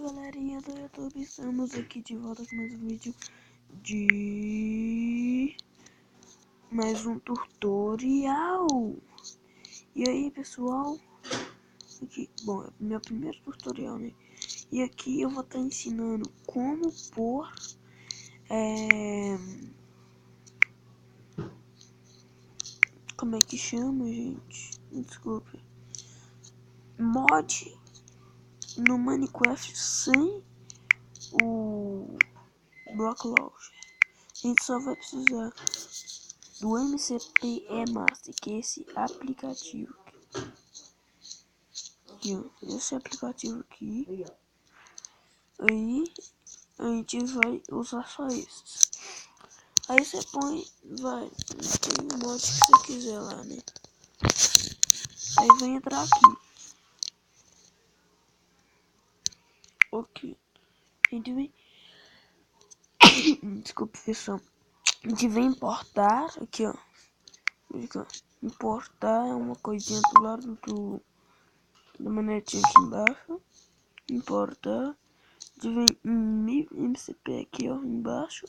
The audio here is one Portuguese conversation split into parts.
galerinha do YouTube, estamos aqui de volta com mais um vídeo de mais um tutorial. E aí pessoal, aqui, bom, é meu primeiro tutorial, né? E aqui eu vou estar ensinando como pôr como é que chama, gente? Desculpe. Mod no Minecraft sem o Block Launcher. A gente só vai precisar do MCP Master, que é esse aplicativo aqui, ó. Esse aplicativo aqui. Aí a gente vai usar só esses. Aí você põe, tem o mod que você quiser lá, né? Aí vai entrar aqui. Ok. A gente vem. Desculpa, pessoal. A gente vem importar aqui, ó. Importar é uma coisinha do lado da manetinha aqui embaixo. Importar. A gente vem MCP aqui, ó, embaixo.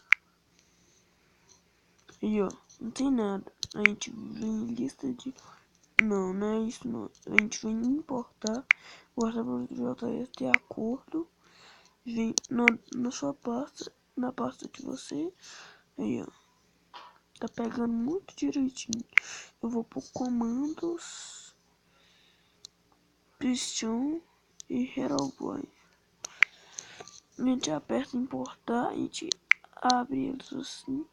Aí, ó, não tem nada. A gente vem em lista de... Não é isso, não. A gente vem importar. Guarda para JS de acordo. Vem na sua pasta. Na pasta de você. Aí, ó. Tá pegando muito direitinho. Eu vou por comandos. Piston e Hellboy. A gente aperta importar. A gente abre eles assim.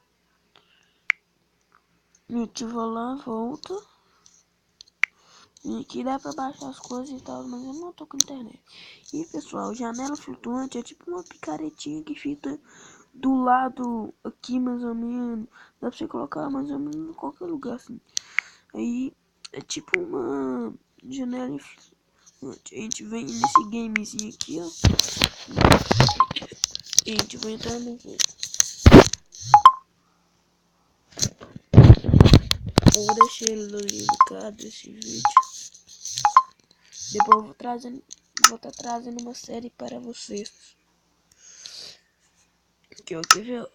A gente vai lá, volta. E aqui dá pra baixar as coisas e tal, mas eu não tô com internet. E pessoal, janela flutuante é tipo uma picaretinha que fica do lado aqui mais ou menos. Dá pra você colocar mais ou menos em qualquer lugar assim. Aí é tipo uma janela flutuante. A gente vem nesse gamezinho aqui, ó. E a gente vai entrar no jogo. Eu vou deixar ele linkado esse vídeo. Depois eu vou estar trazendo uma série para vocês. Que eu quero ver.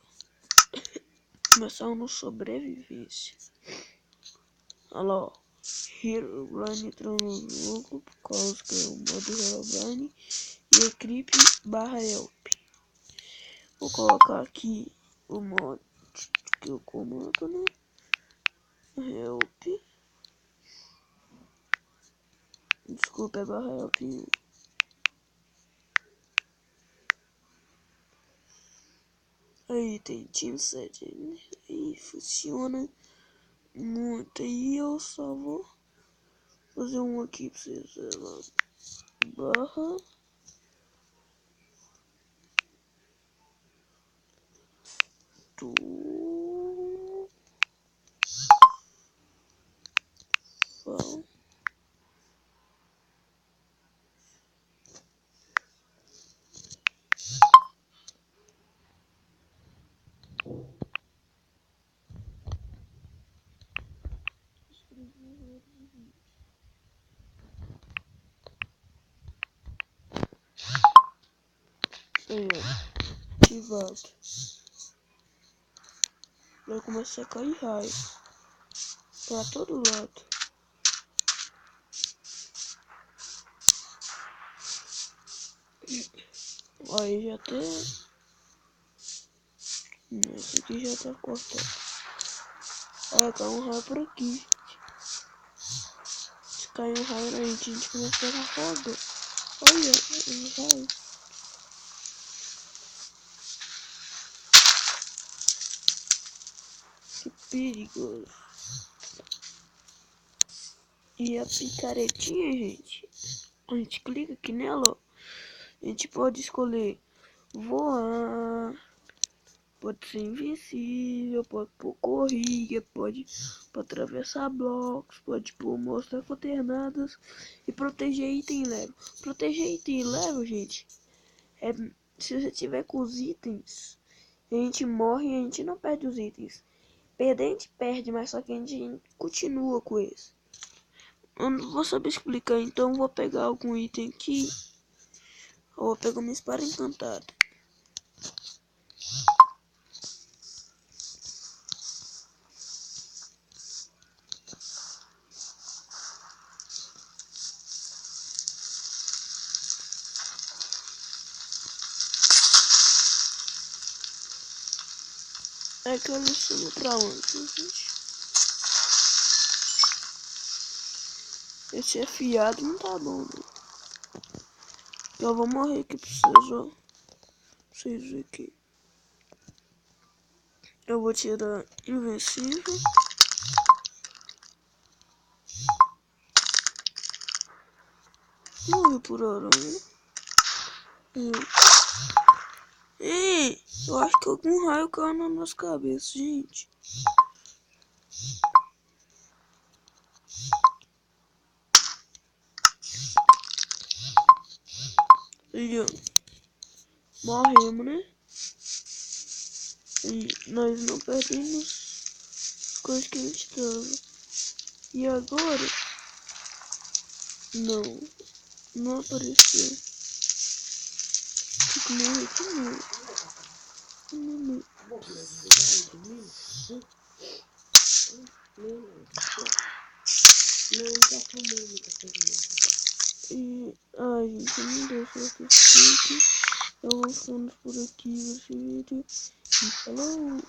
Começar no sobrevivência. Olha lá, ó. Herobrine entrou no jogo por causa que é o modo Herobrine e Equipe barra help. Vou colocar aqui o mod que eu comando, né? Help. Desculpa, é barra help. Aí tem Team Setting. Aí funciona muito. Aí eu só vou fazer um aqui pra vocês, sei lá. Barra tu fal aí, ó, ativado. Vai começar a cair raio pra todo lado. Aí já tem. Esse aqui já tá cortado. Olha, caiu um raio por aqui. Se cair um raio na gente, a gente começa a pegar fogo. Olha, um raio. Que perigoso. E a picaretinha, gente. A gente clica aqui nela, ó. A gente pode escolher voar. Pode ser invencível, pode pôr corrida, pode atravessar blocos, pode pôr mostrar coordenadas e proteger item level. Proteger item level, gente, é se você tiver com os itens, a gente morre e a gente não perde os itens. Perder a gente perde, mas só que a gente continua com eles. Eu não vou saber explicar, então vou pegar algum item aqui. Eu vou pegar uma espada encantada. É que eu ensino pra onde, gente? Esse afiado não tá bom, né? Eu vou morrer aqui pra vocês, ó. Vocês verem aqui. Eu vou tirar invencível. Morri por aranha. Ei, eu acho que algum raio caiu na nossa cabeça, gente. E ó, morremos, né? E nós não perdemos coisas que a gente tava. E agora? Não apareceu. Tem que morrer de novo. E, ai, gente, não deu certo esse vídeo. Eu vou ficando por aqui nesse vídeo. E falou!